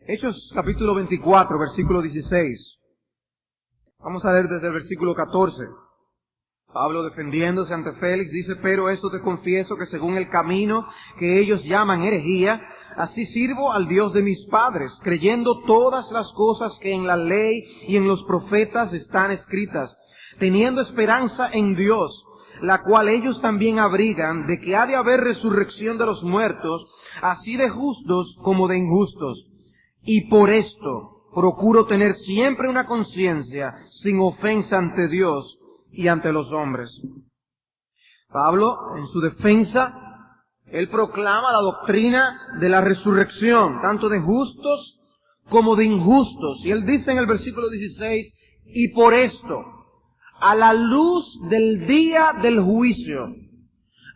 Hechos capítulo 24, versículo 16. Vamos a leer desde el versículo 14. Pablo, defendiéndose ante Félix, dice: pero esto te confieso, que según el camino que ellos llaman herejía, así sirvo al Dios de mis padres, creyendo todas las cosas que en la ley y en los profetas están escritas, teniendo esperanza en Dios, la cual ellos también abrigan, de que ha de haber resurrección de los muertos, así de justos como de injustos. Y por esto procuro tener siempre una conciencia sin ofensa ante Dios y ante los hombres. Pablo, en su defensa, él proclama la doctrina de la resurrección, tanto de justos como de injustos. Y él dice en el versículo 16, y por esto, a la luz del día del juicio,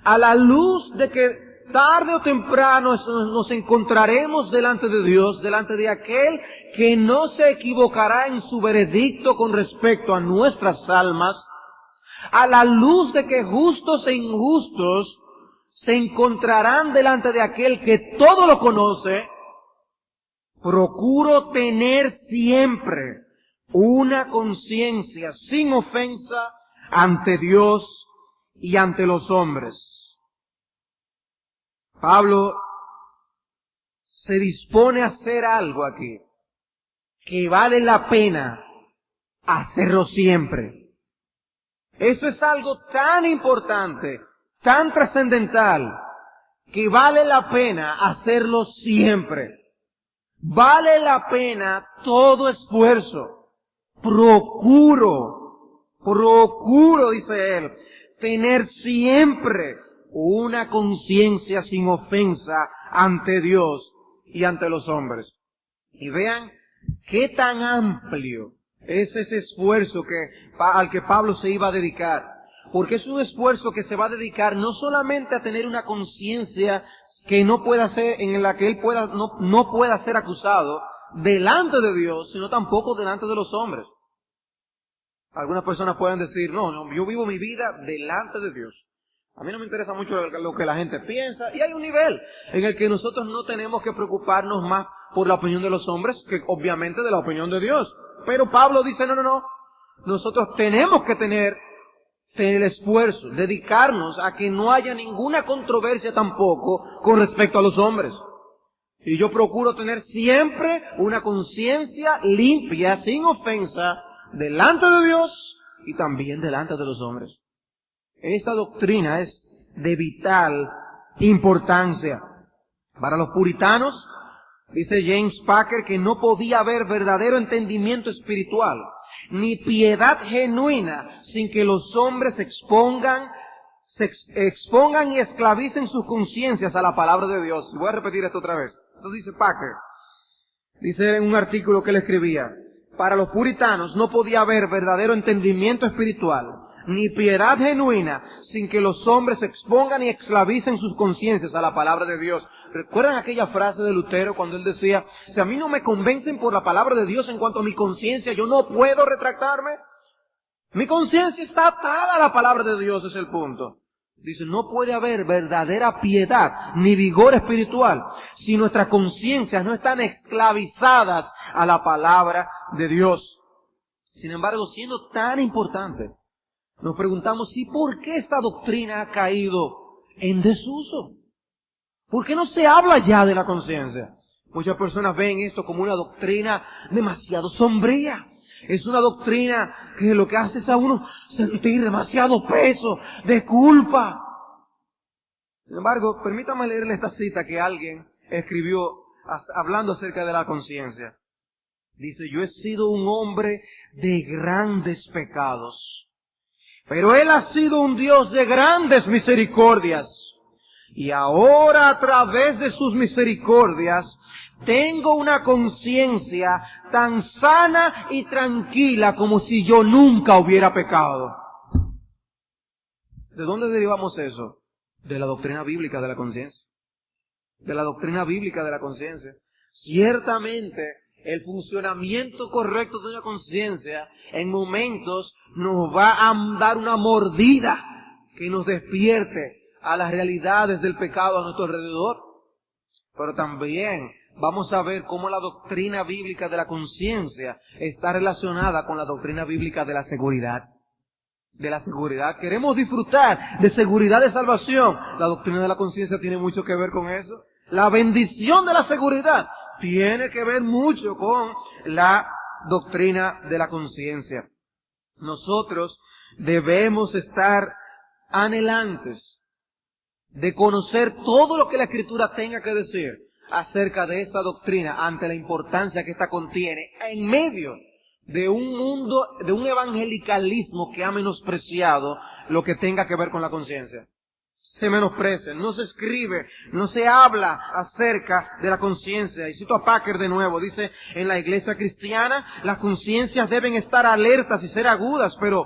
a la luz de que tarde o temprano nos encontraremos delante de Dios, delante de aquel que no se equivocará en su veredicto con respecto a nuestras almas, a la luz de que justos e injustos se encontrarán delante de aquel que todo lo conoce, procuro tener siempre una conciencia sin ofensa ante Dios y ante los hombres. Pablo se dispone a hacer algo aquí que vale la pena hacerlo siempre. Eso es algo tan importante, tan trascendental, que vale la pena hacerlo siempre. Vale la pena todo esfuerzo. Procuro, dice él, tener siempre una conciencia sin ofensa ante Dios y ante los hombres. Y vean qué tan amplio es ese esfuerzo al que Pablo se iba a dedicar. Porque es un esfuerzo que se va a dedicar no solamente a tener una conciencia que no pueda ser, en la que él no pueda ser acusado delante de Dios, sino tampoco delante de los hombres. Algunas personas pueden decir, no, yo vivo mi vida delante de Dios. A mí no me interesa mucho lo que la gente piensa, y hay un nivel en el que nosotros no tenemos que preocuparnos más por la opinión de los hombres que obviamente de la opinión de Dios. Pero Pablo dice, no, nosotros tenemos que tener el esfuerzo, dedicarnos a que no haya ninguna controversia tampoco con respecto a los hombres. Y yo procuro tener siempre una conciencia limpia, sin ofensa, delante de Dios y también delante de los hombres. Esta doctrina es de vital importancia. Para los puritanos, dice James Packer, que no podía haber verdadero entendimiento espiritual, ni piedad genuina, sin que los hombres se expongan y esclavicen sus conciencias a la palabra de Dios. Y voy a repetir esto otra vez. Esto dice Packer. Dice en un artículo que él escribía, para los puritanos no podía haber verdadero entendimiento espiritual, ni piedad genuina, sin que los hombres se expongan y esclavicen sus conciencias a la palabra de Dios. ¿Recuerdan aquella frase de Lutero cuando él decía, si a mí no me convencen por la palabra de Dios en cuanto a mi conciencia, yo no puedo retractarme? Mi conciencia está atada a la palabra de Dios, es el punto. Dice, no puede haber verdadera piedad ni vigor espiritual si nuestras conciencias no están esclavizadas a la palabra de Dios. Sin embargo, siendo tan importante, nos preguntamos, ¿y por qué esta doctrina ha caído en desuso? ¿Por qué no se habla ya de la conciencia? Muchas personas ven esto como una doctrina demasiado sombría. Es una doctrina que lo que hace es a uno sentir demasiado peso de culpa. Sin embargo, permítame leerle esta cita que alguien escribió hablando acerca de la conciencia. Dice, yo he sido un hombre de grandes pecados, pero Él ha sido un Dios de grandes misericordias. Y ahora, a través de sus misericordias, tengo una conciencia tan sana y tranquila como si yo nunca hubiera pecado. ¿De dónde derivamos eso? De la doctrina bíblica de la conciencia. De la doctrina bíblica de la conciencia. Ciertamente, el funcionamiento correcto de una conciencia en momentos nos va a dar una mordida que nos despierte a las realidades del pecado a nuestro alrededor. Pero también vamos a ver cómo la doctrina bíblica de la conciencia está relacionada con la doctrina bíblica de la seguridad. De la seguridad. Queremos disfrutar de seguridad de salvación. La doctrina de la conciencia tiene mucho que ver con eso. La bendición de la seguridad tiene que ver mucho con la doctrina de la conciencia. Nosotros debemos estar anhelantes de conocer todo lo que la Escritura tenga que decir acerca de esta doctrina ante la importancia que ésta contiene en medio de un mundo, de un evangelicalismo que ha menospreciado lo que tenga que ver con la conciencia. Se menosprecia, no se escribe, no se habla acerca de la conciencia. Y cito a Packer de nuevo, dice, en la iglesia cristiana las conciencias deben estar alertas y ser agudas, pero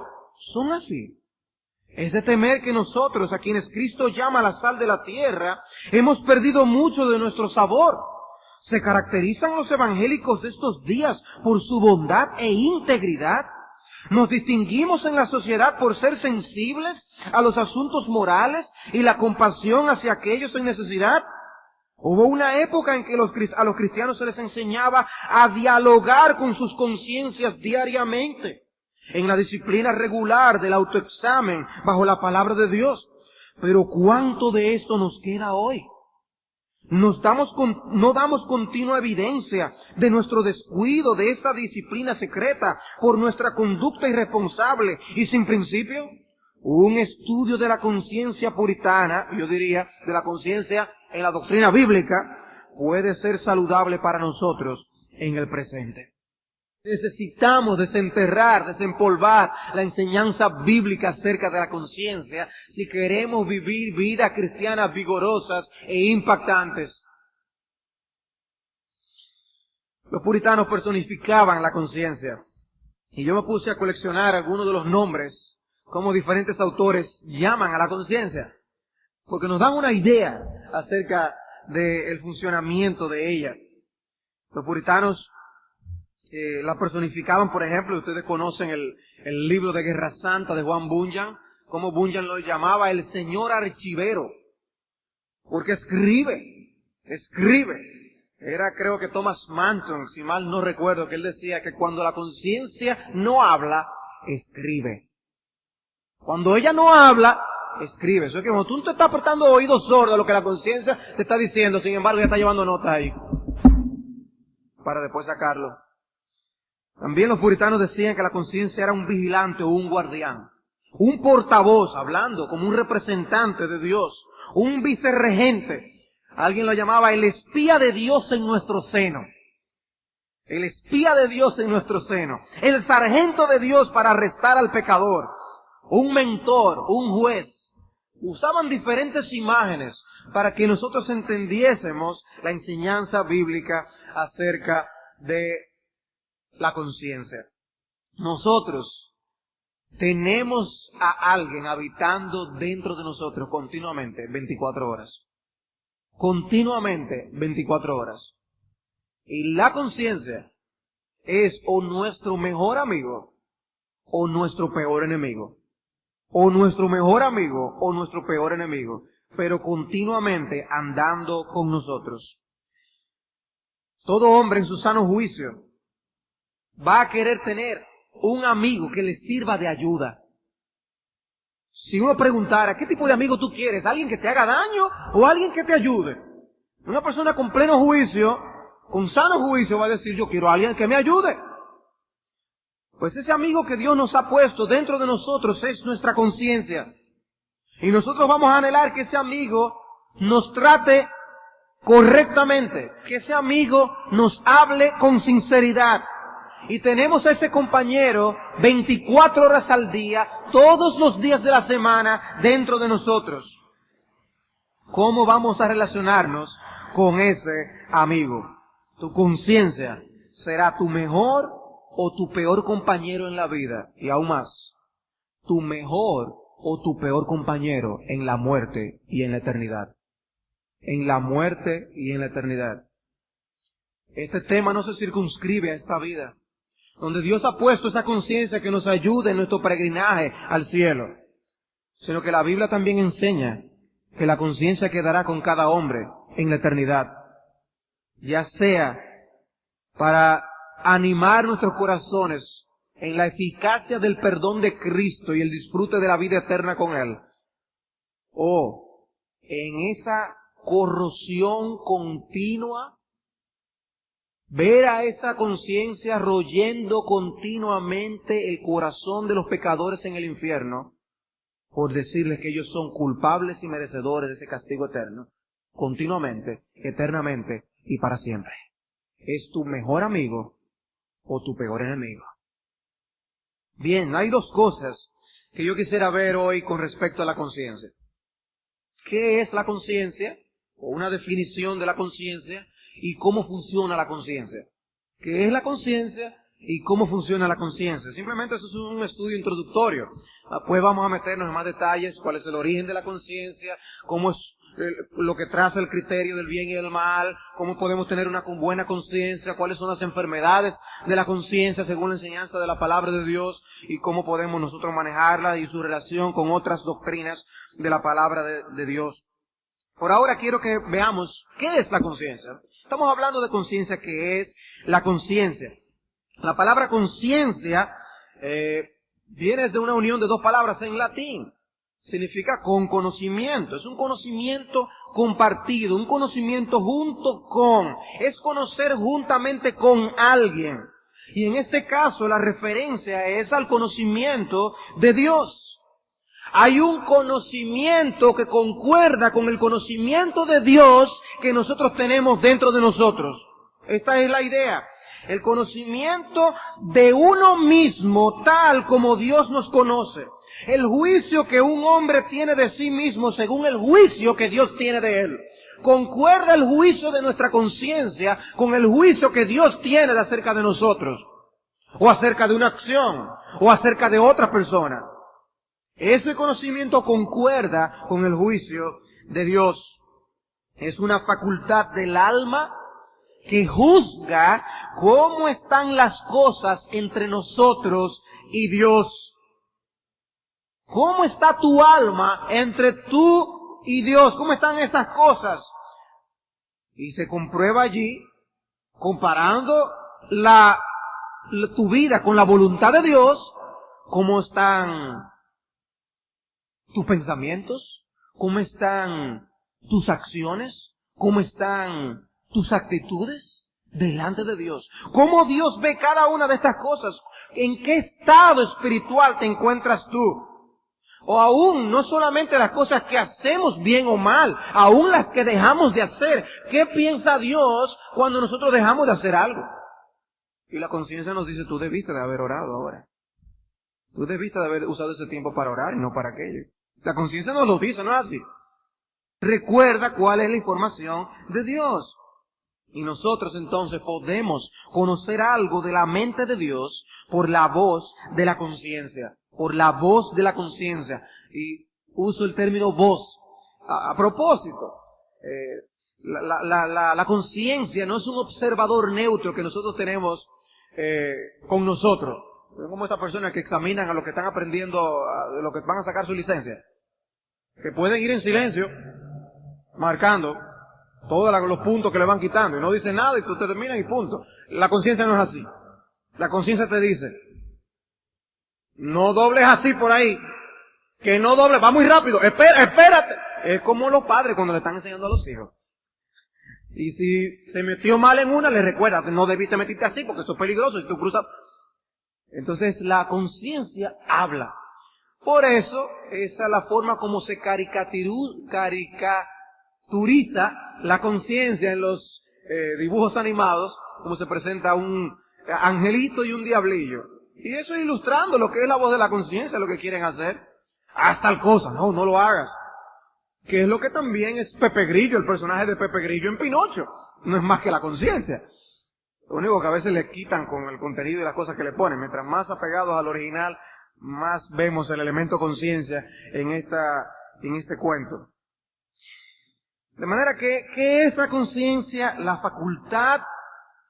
¿son así? Es de temer que nosotros, a quienes Cristo llama la sal de la tierra, hemos perdido mucho de nuestro sabor. ¿Se caracterizan los evangélicos de estos días por su bondad e integridad? ¿Nos distinguimos en la sociedad por ser sensibles a los asuntos morales y la compasión hacia aquellos en necesidad? Hubo una época en que a los cristianos se les enseñaba a dialogar con sus conciencias diariamente, en la disciplina regular del autoexamen bajo la palabra de Dios. Pero ¿cuánto de esto nos queda hoy? No damos continua evidencia de nuestro descuido de esta disciplina secreta por nuestra conducta irresponsable y sin principio. Un estudio de la conciencia puritana, yo diría, de la conciencia en la doctrina bíblica, puede ser saludable para nosotros en el presente. Necesitamos desenterrar, desempolvar la enseñanza bíblica acerca de la conciencia si queremos vivir vidas cristianas vigorosas e impactantes. Los puritanos personificaban la conciencia. Y yo me puse a coleccionar algunos de los nombres, como diferentes autores llaman a la conciencia, porque nos dan una idea acerca del funcionamiento de ella. Los puritanos la personificaban, por ejemplo, ustedes conocen el libro de Guerra Santa de Juan Bunyan, como Bunyan lo llamaba el señor archivero, porque escribe. Era, creo que Thomas Manton, si mal no recuerdo, que él decía que cuando la conciencia no habla, escribe. Cuando ella no habla, escribe. Eso es que cuando tú te estás prestando oídos sordos a lo que la conciencia te está diciendo, sin embargo, ya está llevando notas ahí, para después sacarlo. También los puritanos decían que la conciencia era un vigilante o un guardián, un portavoz hablando como un representante de Dios, un vicerregente. Alguien lo llamaba el espía de Dios en nuestro seno. El espía de Dios en nuestro seno. El sargento de Dios para arrestar al pecador. Un mentor, un juez. Usaban diferentes imágenes para que nosotros entendiésemos la enseñanza bíblica acerca de la conciencia. Nosotros tenemos a alguien habitando dentro de nosotros continuamente 24 horas. Continuamente 24 horas. Y la conciencia es o nuestro mejor amigo o nuestro peor enemigo. O nuestro mejor amigo o nuestro peor enemigo. Pero continuamente andando con nosotros. Todo hombre en su sano juicio va a querer tener un amigo que le sirva de ayuda. Si uno preguntara, ¿qué tipo de amigo tú quieres? ¿Alguien que te haga daño o alguien que te ayude? Una persona con pleno juicio, con sano juicio, va a decir, yo quiero a alguien que me ayude. Pues ese amigo que Dios nos ha puesto dentro de nosotros es nuestra conciencia. Y nosotros vamos a anhelar que ese amigo nos trate correctamente, que ese amigo nos hable con sinceridad. Y tenemos a ese compañero 24 horas al día, todos los días de la semana, dentro de nosotros. ¿Cómo vamos a relacionarnos con ese amigo? Tu conciencia será tu mejor o tu peor compañero en la vida. Y aún más, tu mejor o tu peor compañero en la muerte y en la eternidad. En la muerte y en la eternidad. Este tema no se circunscribe a esta vida, donde Dios ha puesto esa conciencia que nos ayude en nuestro peregrinaje al cielo, sino que la Biblia también enseña que la conciencia quedará con cada hombre en la eternidad. ya sea para animar nuestros corazones en la eficacia del perdón de Cristo y el disfrute de la vida eterna con Él, o en esa corrosión continua, ver a esa conciencia royendo continuamente el corazón de los pecadores en el infierno, por decirles que ellos son culpables y merecedores de ese castigo eterno, continuamente, eternamente y para siempre. ¿Es tu mejor amigo o tu peor enemigo? Bien, hay dos cosas que yo quisiera ver hoy con respecto a la conciencia. ¿Qué es la conciencia? O una definición de la conciencia y cómo funciona la conciencia. ¿Qué es la conciencia y cómo funciona la conciencia? Simplemente eso es un estudio introductorio. Pues vamos a meternos en más detalles, cuál es el origen de la conciencia, cómo es lo que traza el criterio del bien y del mal, cómo podemos tener una buena conciencia, cuáles son las enfermedades de la conciencia según la enseñanza de la palabra de Dios y cómo podemos nosotros manejarla y su relación con otras doctrinas de la palabra de Dios. Por ahora quiero que veamos qué es la conciencia. Estamos hablando de conciencia. ¿Qué es la conciencia? La palabra conciencia viene de una unión de dos palabras en latín. Significa con conocimiento. Es un conocimiento compartido, un conocimiento junto con. Es conocer juntamente con alguien. Y en este caso la referencia es al conocimiento de Dios. Hay un conocimiento que concuerda con el conocimiento de Dios que nosotros tenemos dentro de nosotros. Esta es la idea. El conocimiento de uno mismo tal como Dios nos conoce. El juicio que un hombre tiene de sí mismo según el juicio que Dios tiene de él. Concuerda el juicio de nuestra conciencia con el juicio que Dios tiene de acerca de nosotros. O acerca de una acción. O acerca de otra persona. Ese conocimiento concuerda con el juicio de Dios. Es una facultad del alma que juzga cómo están las cosas entre nosotros y Dios. ¿Cómo está tu alma entre tú y Dios? ¿Cómo están esas cosas? Y se comprueba allí, comparando tu vida con la voluntad de Dios, cómo están tus pensamientos, cómo están tus acciones, cómo están tus actitudes delante de Dios. Cómo Dios ve cada una de estas cosas. ¿En qué estado espiritual te encuentras tú? O aún, no solamente las cosas que hacemos bien o mal, aún las que dejamos de hacer. ¿Qué piensa Dios cuando nosotros dejamos de hacer algo? Y la conciencia nos dice, tú debiste de haber orado ahora. Tú debiste de haber usado ese tiempo para orar y no para aquello. La conciencia nos lo dice, ¿no es así? Recuerda cuál es la información de Dios. Y nosotros entonces podemos conocer algo de la mente de Dios por la voz de la conciencia. Por la voz de la conciencia. Y uso el término voz. A propósito, la conciencia no es un observador neutro que nosotros tenemos con nosotros. Como estas personas que examinan a los que están aprendiendo, de los que van a sacar su licencia. Que pueden ir en silencio, marcando todos los puntos que le van quitando. Y no dicen nada y tú te terminas y punto. La conciencia no es así. La conciencia te dice, no dobles así por ahí. Que no dobles, va muy rápido. Espérate. Es como los padres cuando le están enseñando a los hijos. Y si se metió mal en una, le recuerda, no debiste meterte así porque eso es peligroso. Si tú cruzas. Entonces la conciencia habla. Por eso, esa es la forma como se caricaturiza la conciencia en los dibujos animados, como se presenta un angelito y un diablillo. Y eso es ilustrando lo que es la voz de la conciencia, lo que quieren hacer. Haz tal cosa, no lo hagas. Que es lo que también es Pepe Grillo, el personaje de Pepe Grillo en Pinocho. No es más que la conciencia. Lo único que a veces le quitan con el contenido y las cosas que le ponen. Mientras más apegados al original, más vemos el elemento conciencia en este cuento. De manera que, ¿qué es la conciencia? La facultad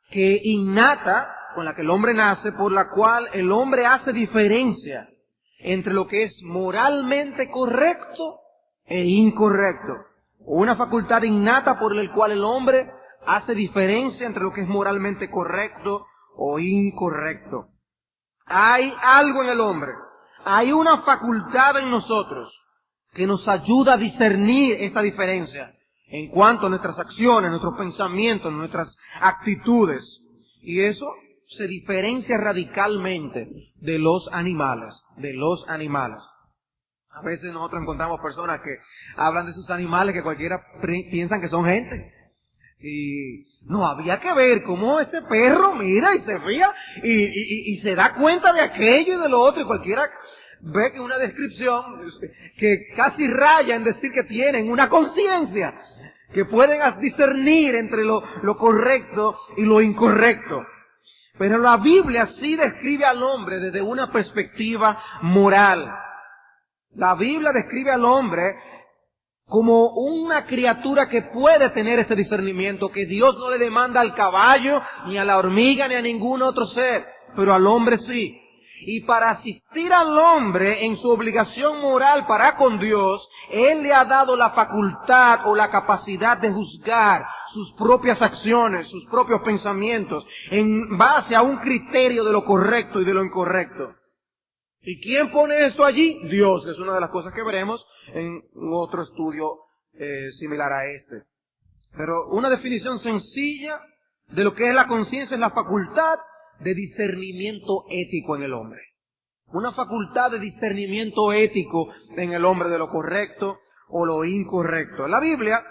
que innata, con la que el hombre nace, por la cual el hombre hace diferencia entre lo que es moralmente correcto e incorrecto. Una facultad innata por la cual el hombre hace diferencia entre lo que es moralmente correcto o incorrecto. Hay algo en el hombre, hay una facultad en nosotros que nos ayuda a discernir esta diferencia en cuanto a nuestras acciones, nuestros pensamientos, nuestras actitudes. Y eso se diferencia radicalmente de los animales, A veces nosotros encontramos personas que hablan de sus animales que cualquiera piensan que son gente. Y no, había que ver cómo ese perro mira y se fía y se da cuenta de aquello y de lo otro, y cualquiera ve que una descripción que casi raya en decir que tienen una conciencia, que pueden discernir entre lo correcto y lo incorrecto. Pero la Biblia sí describe al hombre desde una perspectiva moral. La Biblia describe al hombre como una criatura que puede tener ese discernimiento, que Dios no le demanda al caballo, ni a la hormiga, ni a ningún otro ser, pero al hombre sí. Y para asistir al hombre en su obligación moral para con Dios, Él le ha dado la facultad o la capacidad de juzgar sus propias acciones, sus propios pensamientos, en base a un criterio de lo correcto y de lo incorrecto. ¿Y quién pone esto allí? Dios, que es una de las cosas que veremos en otro estudio similar a este. Pero una definición sencilla de lo que es la conciencia es la facultad de discernimiento ético en el hombre. Una facultad de discernimiento ético en el hombre de lo correcto o lo incorrecto. La Biblia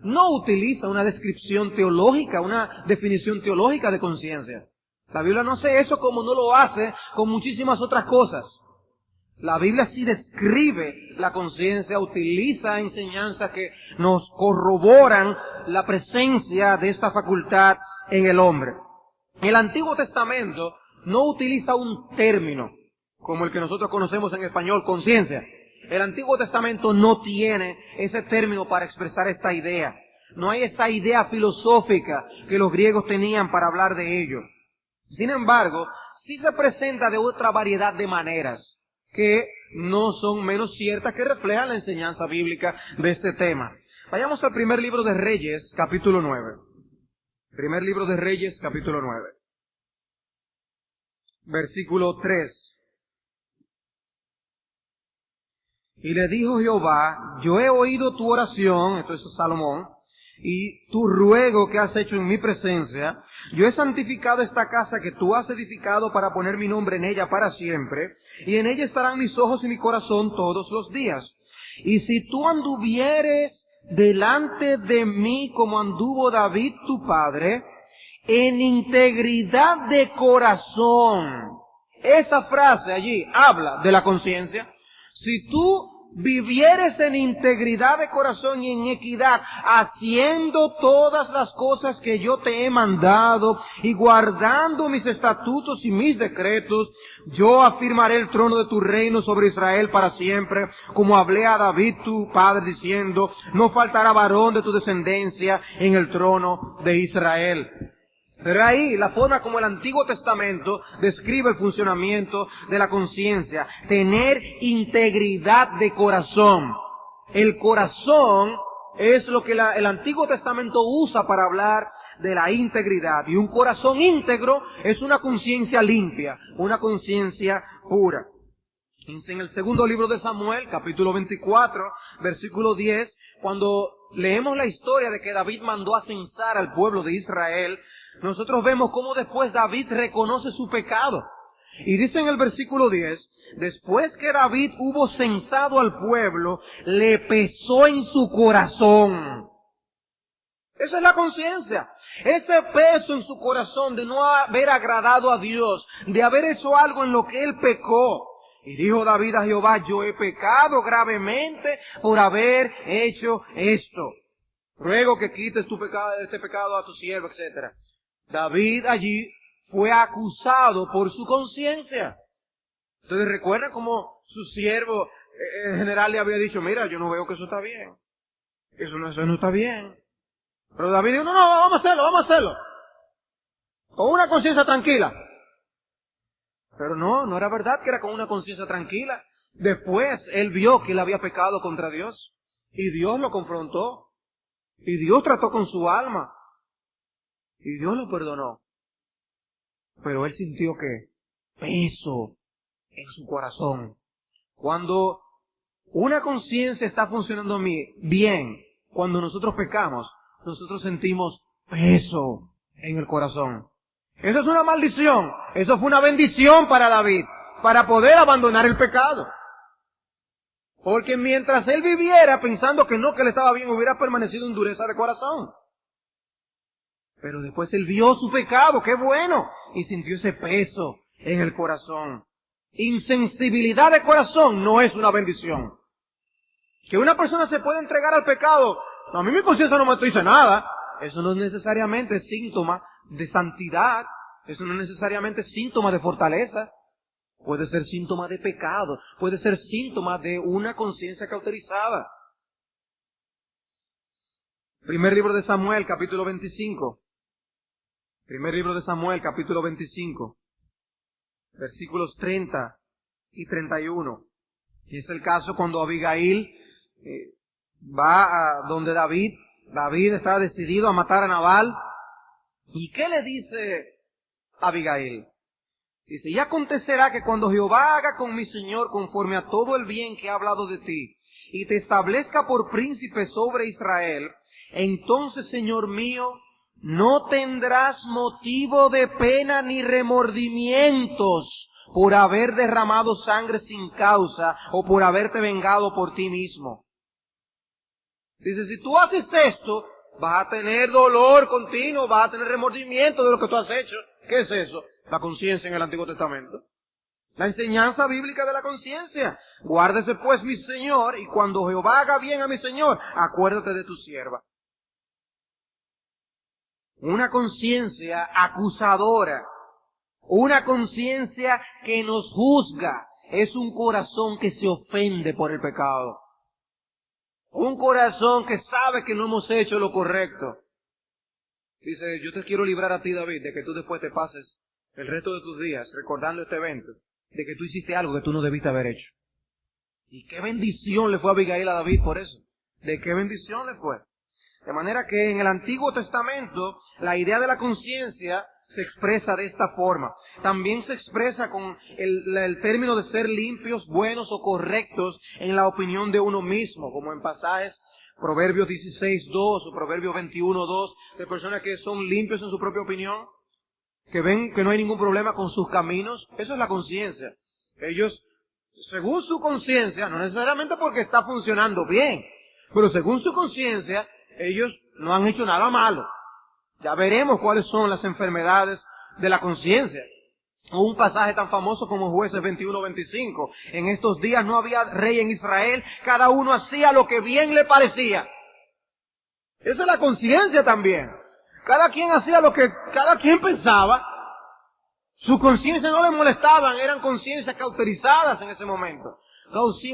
no utiliza una descripción teológica, una definición teológica de conciencia. La Biblia no hace eso como no lo hace con muchísimas otras cosas. La Biblia sí describe la conciencia, utiliza enseñanzas que nos corroboran la presencia de esta facultad en el hombre. El Antiguo Testamento no utiliza un término como el que nosotros conocemos en español, conciencia. El Antiguo Testamento no tiene ese término para expresar esta idea. No hay esa idea filosófica que los griegos tenían para hablar de ello. Sin embargo, sí se presenta de otra variedad de maneras que no son menos ciertas, que reflejan la enseñanza bíblica de este tema. Vayamos al primer libro de Reyes, capítulo 9. Primer libro de Reyes, capítulo 9. Versículo 3. Y le dijo Jehová, yo he oído tu oración, esto es Salomón, y tu ruego que has hecho en mi presencia. Yo he santificado esta casa que tú has edificado para poner mi nombre en ella para siempre, y en ella estarán mis ojos y mi corazón todos los días. Y si tú anduvieres delante de mí como anduvo David tu padre, en integridad de corazón. Esa frase allí habla de la conciencia. Si tú vivieres en integridad de corazón y en equidad, haciendo todas las cosas que yo te he mandado y guardando mis estatutos y mis decretos, yo afirmaré el trono de tu reino sobre Israel para siempre, como hablé a David tu padre diciendo, no faltará varón de tu descendencia en el trono de Israel. Pero ahí la forma como el Antiguo Testamento describe el funcionamiento de la conciencia, tener integridad de corazón. El corazón es lo que el Antiguo Testamento usa para hablar de la integridad. Y un corazón íntegro es una conciencia limpia, una conciencia pura. En el segundo libro de Samuel, capítulo 24, versículo 10, cuando leemos la historia de que David mandó a censar al pueblo de Israel, nosotros vemos cómo después David reconoce su pecado. Y dice en el versículo 10, después que David hubo censado al pueblo, le pesó en su corazón. Esa es la conciencia. Ese peso en su corazón de no haber agradado a Dios, de haber hecho algo en lo que él pecó. Y dijo David a Jehová, yo he pecado gravemente por haber hecho esto. Ruego que quites este pecado a tu siervo, etc. David allí fue acusado por su conciencia. Entonces recuerda cómo su siervo general le había dicho, mira, yo no veo que eso está bien. Eso no está bien. Pero David dijo, no, vamos a hacerlo. Con una conciencia tranquila. Pero no era verdad que era con una conciencia tranquila. Después él vio que él había pecado contra Dios. Y Dios lo confrontó. Y Dios trató con su alma. Y Dios lo perdonó. Pero él sintió que peso en su corazón. Cuando una conciencia está funcionando bien, cuando nosotros pecamos, nosotros sentimos peso en el corazón. Eso es una maldición. Eso fue una bendición para David, para poder abandonar el pecado. Porque mientras él viviera pensando que no, que le estaba bien, hubiera permanecido en dureza de corazón. Pero después él vio su pecado, qué bueno, y sintió ese peso en el corazón. Insensibilidad de corazón no es una bendición. Que una persona se puede entregar al pecado, a mí mi conciencia no me dice nada. Eso no es necesariamente síntoma de santidad, eso no es necesariamente síntoma de fortaleza. Puede ser síntoma de pecado, puede ser síntoma de una conciencia cauterizada. Primer libro de Samuel, capítulo 25. Primer libro de Samuel, capítulo 25. Versículos 30 y 31. Y es el caso cuando Abigail va a donde David. David está decidido a matar a Nabal. ¿Y qué le dice Abigail? Dice, y acontecerá que cuando Jehová haga con mi señor conforme a todo el bien que ha hablado de ti, y te establezca por príncipe sobre Israel, entonces, Señor mío, no tendrás motivo de pena ni remordimientos por haber derramado sangre sin causa o por haberte vengado por ti mismo. Dice, si tú haces esto, vas a tener dolor continuo, vas a tener remordimiento de lo que tú has hecho. ¿Qué es eso? La conciencia en el Antiguo Testamento. La enseñanza bíblica de la conciencia. Guárdese pues mi Señor, y cuando Jehová haga bien a mi Señor, acuérdate de tu sierva. Una conciencia acusadora, una conciencia que nos juzga, es un corazón que se ofende por el pecado. Un corazón que sabe que no hemos hecho lo correcto. Dice, yo te quiero librar a ti, David, de que tú después te pases el resto de tus días recordando este evento, de que tú hiciste algo que tú no debiste haber hecho. Y qué bendición le fue a Abigail a David por eso. De qué bendición le fue. De manera que en el Antiguo Testamento la idea de la conciencia se expresa de esta forma. También se expresa con el término de ser limpios, buenos o correctos en la opinión de uno mismo, como en pasajes Proverbios 16:2 o Proverbios 21:2, de personas que son limpios en su propia opinión, que ven que no hay ningún problema con sus caminos. Eso es la conciencia. Ellos, según su conciencia, no necesariamente porque está funcionando bien, pero según su conciencia, ellos no han hecho nada malo. Ya veremos cuáles son las enfermedades de la conciencia. Un pasaje tan famoso como Jueces 21:25. En estos días no había rey en Israel, cada uno hacía lo que bien le parecía. Esa es la conciencia también. Cada quien hacía lo que cada quien pensaba. Su conciencia no le molestaban, eran conciencias cauterizadas en ese momento.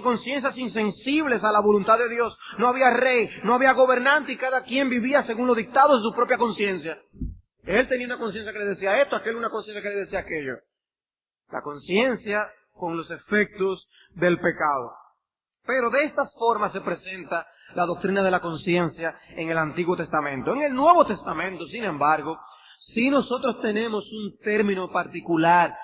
Conciencias insensibles a la voluntad de Dios. No había rey, no había gobernante y cada quien vivía según los dictados de su propia conciencia. Él tenía una conciencia que le decía esto, aquel una conciencia que le decía aquello. La conciencia con los efectos del pecado. Pero de estas formas se presenta la doctrina de la conciencia en el Antiguo Testamento. En el Nuevo Testamento, sin embargo, sí nosotros tenemos un término particular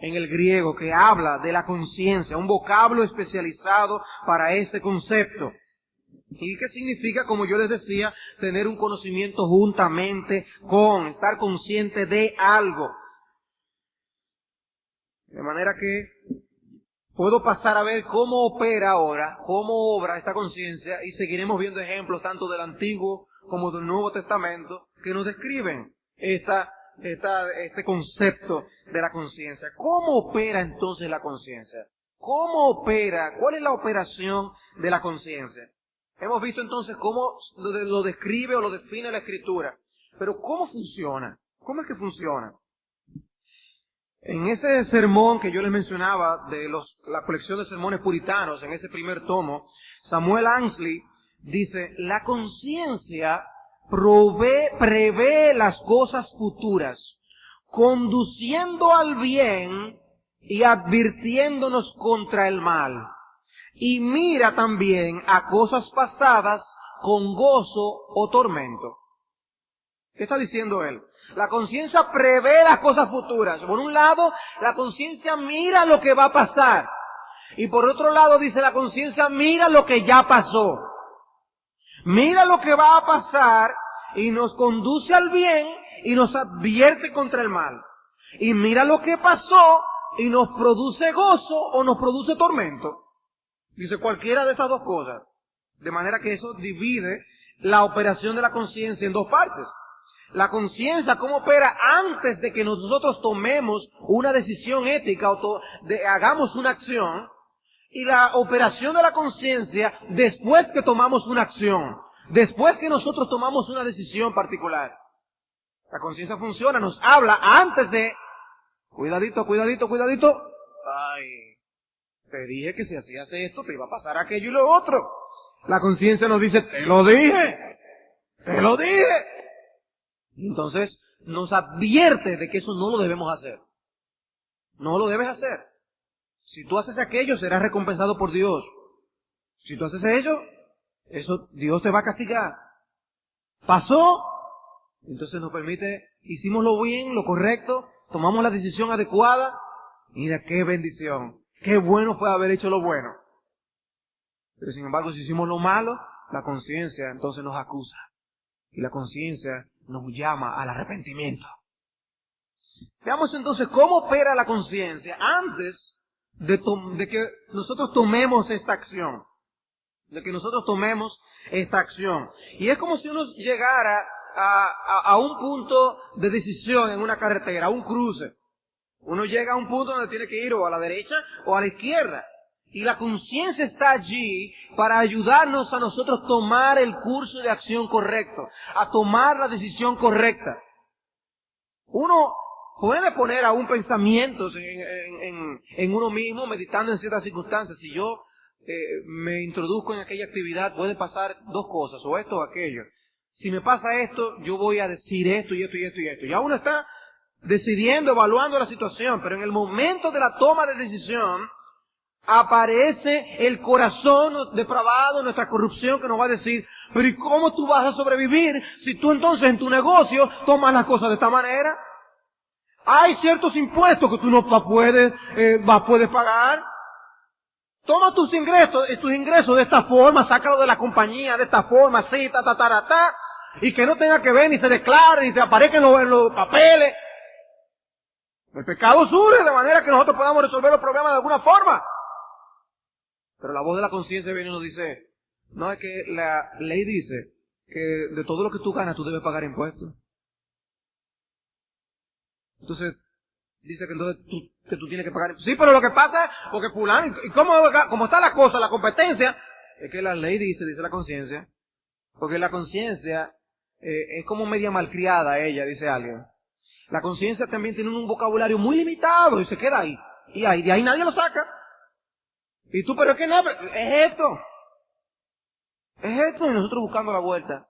en el griego que habla de la conciencia, un vocablo especializado para este concepto. ¿Y qué significa, como yo les decía, tener un conocimiento juntamente con, estar consciente de algo? De manera que puedo pasar a ver cómo opera ahora, cómo obra esta conciencia, y seguiremos viendo ejemplos tanto del Antiguo como del Nuevo Testamento que nos describen este concepto de la conciencia. ¿Cómo opera entonces la conciencia? ¿Cómo opera? ¿Cuál es la operación de la conciencia? Hemos visto entonces cómo lo describe o lo define la Escritura. Pero ¿cómo funciona? ¿Cómo es que funciona? En ese sermón que yo les mencionaba de la colección de sermones puritanos, en ese primer tomo, Samuel Ansley dice, la conciencia prevé las cosas futuras, conduciendo al bien y advirtiéndonos contra el mal. Y mira también a cosas pasadas con gozo o tormento. ¿Qué está diciendo él? La conciencia prevé las cosas futuras. Por un lado, la conciencia mira lo que va a pasar. Y por otro lado, dice la conciencia, mira lo que ya pasó. Mira lo que va a pasar y nos conduce al bien y nos advierte contra el mal. Y mira lo que pasó y nos produce gozo o nos produce tormento. Dice cualquiera de esas dos cosas. De manera que eso divide la operación de la conciencia en dos partes. La conciencia, cómo opera antes de que nosotros tomemos una decisión ética o hagamos una acción. Y la operación de la conciencia después que tomamos una acción. Después que nosotros tomamos una decisión particular. La conciencia funciona, nos habla antes de... Cuidadito, cuidadito, cuidadito. Ay, te dije que si hacías esto te iba a pasar aquello y lo otro. La conciencia nos dice, te lo dije. Te lo dije. Entonces nos advierte de que eso no lo debemos hacer. No lo debes hacer. Si tú haces aquello, serás recompensado por Dios. Si tú haces eso Dios te va a castigar. Pasó, entonces nos permite, hicimos lo bien, lo correcto, tomamos la decisión adecuada. Mira qué bendición, qué bueno fue haber hecho lo bueno. Pero sin embargo, si hicimos lo malo, la conciencia entonces nos acusa. Y la conciencia nos llama al arrepentimiento. Veamos entonces cómo opera la conciencia antes de que nosotros tomemos esta acción. De que nosotros tomemos esta acción. Y es como si uno llegara a un punto de decisión en una carretera, a un cruce. Uno llega a un punto donde tiene que ir o a la derecha o a la izquierda. Y la conciencia está allí para ayudarnos a nosotros tomar el curso de acción correcto, a tomar la decisión correcta. Uno puede poner aún pensamientos en uno mismo, meditando en ciertas circunstancias. Si yo me introduzco en aquella actividad, puede pasar dos cosas, o esto o aquello. Si me pasa esto, yo voy a decir esto y esto y esto y esto. Ya uno está decidiendo, evaluando la situación, pero en el momento de la toma de decisión, aparece el corazón depravado, nuestra corrupción, que nos va a decir, pero ¿y cómo tú vas a sobrevivir si tú entonces en tu negocio tomas las cosas de esta manera? Hay ciertos impuestos que tú no puedes pagar. Toma tus ingresos de esta forma, sácalo de la compañía de esta forma, así, y que no tenga que ver, ni se declare, ni se aparezca en los papeles. El pecado surge de manera que nosotros podamos resolver los problemas de alguna forma. Pero la voz de la conciencia viene y nos dice, no, es que la ley dice que de todo lo que tú ganas tú debes pagar impuestos. Entonces, dice que entonces tú tienes que pagar. Sí, pero lo que pasa es, porque fulano, y cómo está la cosa, la competencia, es que la ley dice la conciencia, porque la conciencia es como media malcriada ella, dice alguien. La conciencia también tiene un vocabulario muy limitado y se queda ahí. Y de ahí nadie lo saca. Y tú, pero es que no, es esto. Es esto, y nosotros buscando la vuelta.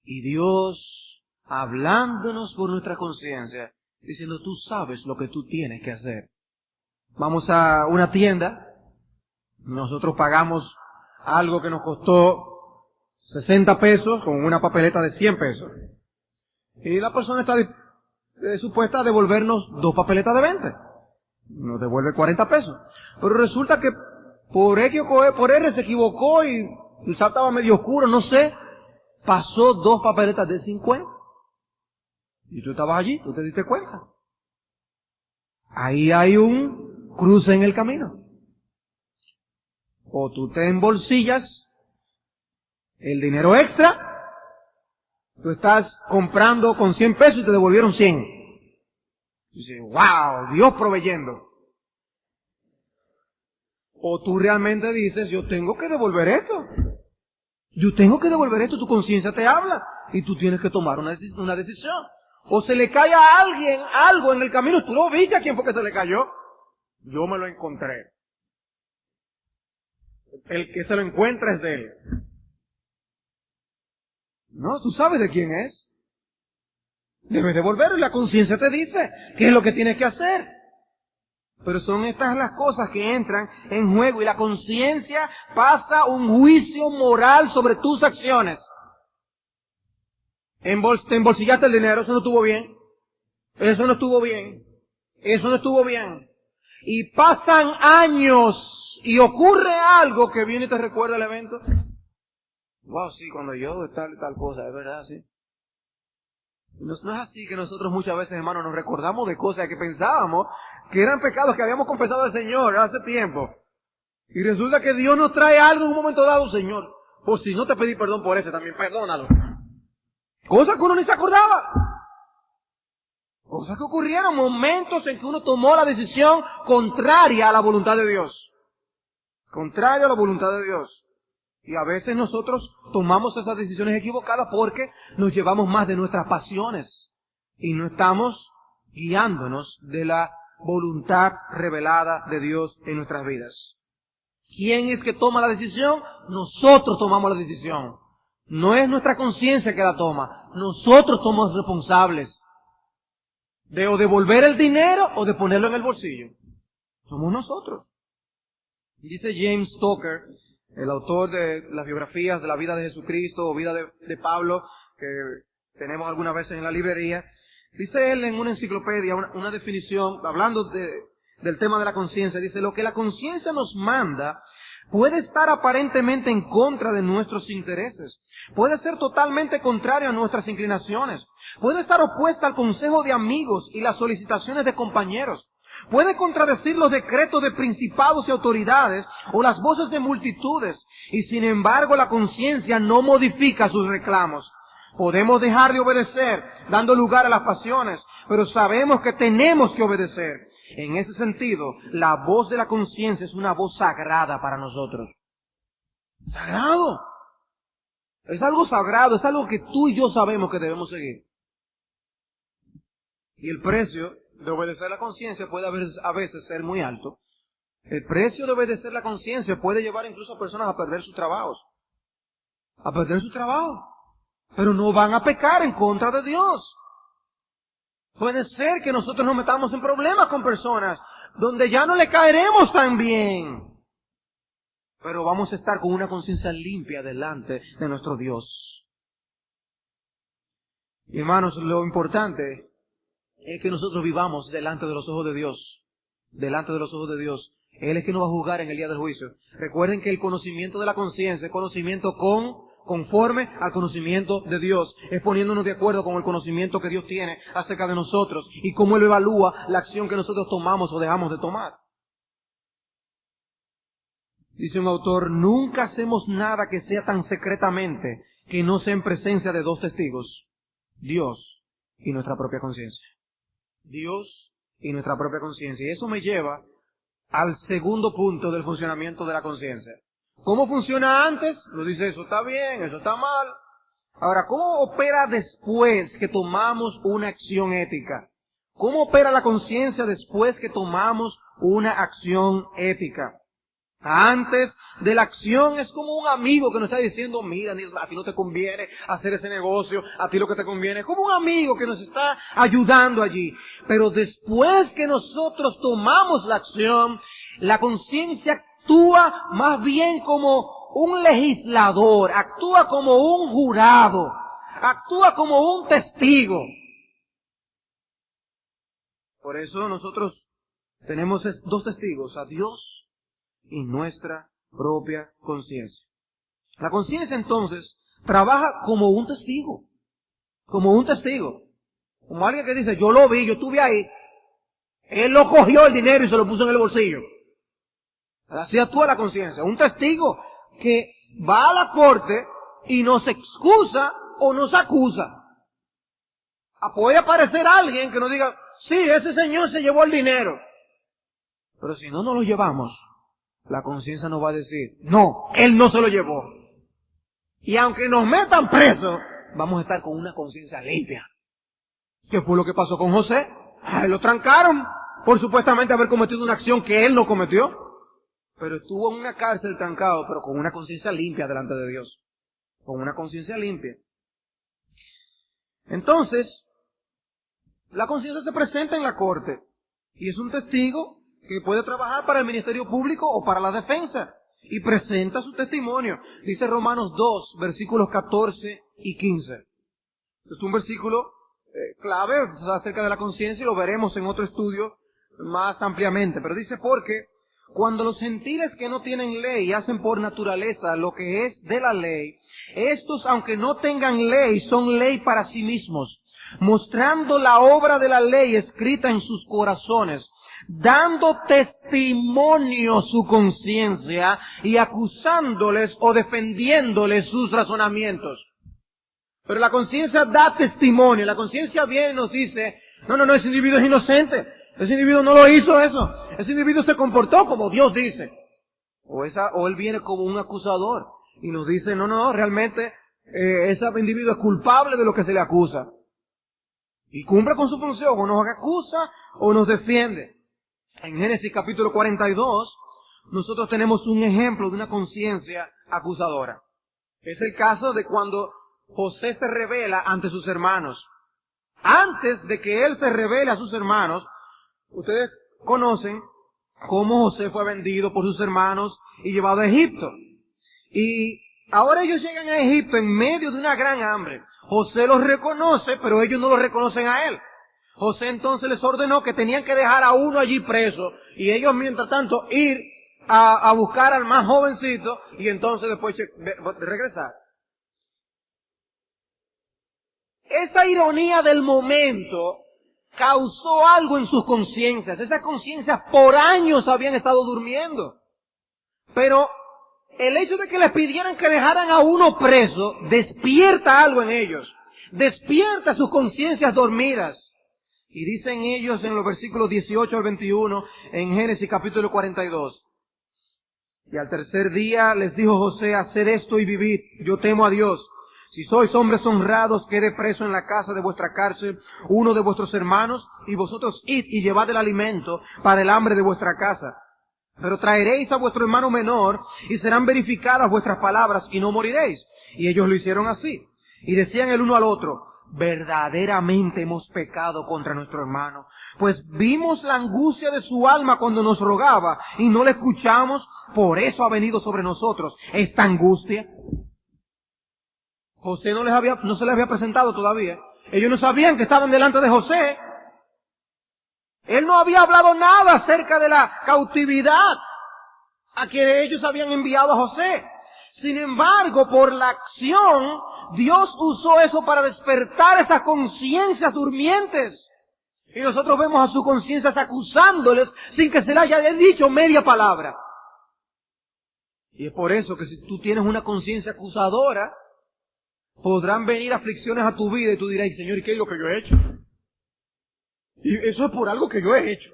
Y Dios hablándonos por nuestra conciencia, diciendo, tú sabes lo que tú tienes que hacer. Vamos a una tienda, nosotros pagamos algo que nos costó 60 pesos con una papeleta de 100 pesos. Y la persona está supuesta a devolvernos 2 papeletas de 20. Nos devuelve 40 pesos. Pero resulta que por X o por R se equivocó y el sal estaba medio oscuro, no sé. Pasó 2 papeletas de 50. Y tú estabas allí, tú te diste cuenta. Ahí hay un cruce en el camino. O tú te embolsillas el dinero extra, tú estás comprando con 100 pesos y te devolvieron 100. Y dices, wow, Dios proveyendo. O tú realmente dices, yo tengo que devolver esto. Yo tengo que devolver esto, tu conciencia te habla. Y tú tienes que tomar una decisión. O se le cae a alguien algo en el camino, tú lo viste a quién fue que se le cayó. Yo me lo encontré. El que se lo encuentra es de él. No, tú sabes de quién es. Debes devolverlo y la conciencia te dice qué es lo que tienes que hacer. Pero son estas las cosas que entran en juego y la conciencia pasa un juicio moral sobre tus acciones. Te embolsillaste el dinero, eso no estuvo bien. Eso no estuvo bien. Eso no estuvo bien. Y pasan años y ocurre algo que viene y te recuerda el evento. Wow, sí, cuando yo tal cosa, es verdad, sí. No es así que nosotros muchas veces, hermanos, nos recordamos de cosas que pensábamos que eran pecados que habíamos confesado al Señor hace tiempo. Y resulta que Dios nos trae algo en un momento dado, Señor. Por si no te pedí perdón por ese también, perdónalo. Cosas que uno ni se acordaba. Cosas que ocurrieron, momentos en que uno tomó la decisión contraria a la voluntad de Dios. Contraria a la voluntad de Dios. Y a veces nosotros tomamos esas decisiones equivocadas porque nos llevamos más de nuestras pasiones. Y no estamos guiándonos de la voluntad revelada de Dios en nuestras vidas. ¿Quién es que toma la decisión? Nosotros tomamos la decisión. No es nuestra conciencia que la toma. Nosotros somos responsables de o devolver el dinero o de ponerlo en el bolsillo. Somos nosotros. Dice James Stoker, el autor de las biografías de la vida de Jesucristo o vida de Pablo, que tenemos algunas veces en la librería. Dice él en una enciclopedia, una definición, hablando del tema de la conciencia, dice: lo que la conciencia nos manda puede estar aparentemente en contra de nuestros intereses, puede ser totalmente contrario a nuestras inclinaciones, puede estar opuesta al consejo de amigos y las solicitaciones de compañeros, puede contradecir los decretos de principados y autoridades o las voces de multitudes, y sin embargo la conciencia no modifica sus reclamos. Podemos dejar de obedecer, dando lugar a las pasiones, pero sabemos que tenemos que obedecer. En ese sentido, la voz de la conciencia es una voz sagrada para nosotros. ¡Sagrado! Es algo sagrado, es algo que tú y yo sabemos que debemos seguir. Y el precio de obedecer la conciencia puede a veces ser muy alto. El precio de obedecer la conciencia puede llevar incluso a personas a perder sus trabajos. A perder su trabajo. Pero no van a pecar en contra de Dios. Puede ser que nosotros nos metamos en problemas con personas donde ya no le caeremos tan bien. Pero vamos a estar con una conciencia limpia delante de nuestro Dios. Y hermanos, lo importante es que nosotros vivamos delante de los ojos de Dios. Delante de los ojos de Dios. Él es que nos va a juzgar en el día del juicio. Recuerden que el conocimiento de la conciencia es conocimiento conforme al conocimiento de Dios. Es poniéndonos de acuerdo con el conocimiento que Dios tiene acerca de nosotros y cómo Él evalúa la acción que nosotros tomamos o dejamos de tomar. Dice un autor: nunca hacemos nada que sea tan secretamente que no sea en presencia de dos testigos: Dios y nuestra propia conciencia. Dios y nuestra propia conciencia. Y eso me lleva al segundo punto del funcionamiento de la conciencia. ¿Cómo funciona antes? Nos dice, eso está bien, eso está mal. Ahora, ¿cómo opera después que tomamos una acción ética? ¿Cómo opera la conciencia después que tomamos una acción ética? Antes de la acción es como un amigo que nos está diciendo: mira, a ti no te conviene hacer ese negocio, a ti lo que te conviene. Es como un amigo que nos está ayudando allí. Pero después que nosotros tomamos la acción, la conciencia actúa más bien como un legislador, actúa como un jurado, actúa como un testigo. Por eso nosotros tenemos dos testigos: a Dios y nuestra propia conciencia. La conciencia entonces trabaja como un testigo. Como un testigo. Como alguien que dice: yo lo vi, yo estuve ahí. Él lo cogió el dinero y se lo puso en el bolsillo. Así actúa la conciencia. Un testigo que va a la corte y nos excusa o nos acusa. Puede aparecer alguien que nos diga: sí, ese señor se llevó el dinero. Pero si no nos lo llevamos, la conciencia nos va a decir: no, él no se lo llevó. Y aunque nos metan presos, vamos a estar con una conciencia limpia. ¿Qué fue lo que pasó con José? Lo trancaron por supuestamente haber cometido una acción que él no cometió. Pero estuvo en una cárcel trancado, pero con una conciencia limpia delante de Dios. Con una conciencia limpia. Entonces, la conciencia se presenta en la corte. Y es un testigo que puede trabajar para el ministerio público o para la defensa. Y presenta su testimonio. Dice Romanos 2, versículos 14 y 15. Es un versículo clave acerca de la conciencia y lo veremos en otro estudio más ampliamente. Pero dice, porque cuando los gentiles que no tienen ley hacen por naturaleza lo que es de la ley, estos, aunque no tengan ley, son ley para sí mismos, mostrando la obra de la ley escrita en sus corazones, dando testimonio su conciencia y acusándoles o defendiéndoles sus razonamientos. Pero la conciencia da testimonio, la conciencia viene y nos dice, no, ese individuo es inocente, ese individuo no lo hizo eso, ese individuo se comportó como Dios dice. O él viene como un acusador y nos dice, no, realmente ese individuo es culpable de lo que se le acusa. Y cumple con su función, o nos acusa o nos defiende. En Génesis capítulo 42, nosotros tenemos un ejemplo de una conciencia acusadora. Es el caso de cuando José se revela ante sus hermanos. Antes de que él se revele a sus hermanos, ustedes conocen cómo José fue vendido por sus hermanos y llevado a Egipto. Y ahora ellos llegan a Egipto en medio de una gran hambre. José los reconoce, pero ellos no lo reconocen a él. José entonces les ordenó que tenían que dejar a uno allí preso y ellos mientras tanto ir a buscar al más jovencito y entonces después regresar. Esa ironía del momento causó algo en sus conciencias. Esas conciencias por años habían estado durmiendo. Pero el hecho de que les pidieran que dejaran a uno preso despierta algo en ellos. Despierta sus conciencias dormidas. Y dicen ellos en los versículos 18 al 21 en Génesis capítulo 42. Y al tercer día les dijo José, haced esto y vivid, yo temo a Dios. Si sois hombres honrados, quede preso en la casa de vuestra cárcel uno de vuestros hermanos, y vosotros id y llevad el alimento para el hambre de vuestra casa. Pero traeréis a vuestro hermano menor, y serán verificadas vuestras palabras, y no moriréis. Y ellos lo hicieron así. Y decían el uno al otro, verdaderamente hemos pecado contra nuestro hermano, pues vimos la angustia de su alma cuando nos rogaba, y no le escuchamos, por eso ha venido sobre nosotros esta angustia. José no se les había presentado todavía. Ellos no sabían que estaban delante de José. Él no había hablado nada acerca de la cautividad a que ellos habían enviado a José. Sin embargo, por la acción, Dios usó eso para despertar esas conciencias durmientes. Y nosotros vemos a sus conciencias acusándoles sin que se les haya dicho media palabra. Y es por eso que si tú tienes una conciencia acusadora, podrán venir aflicciones a tu vida y tú dirás, Señor, ¿y qué es lo que yo he hecho? Y eso es por algo que yo he hecho.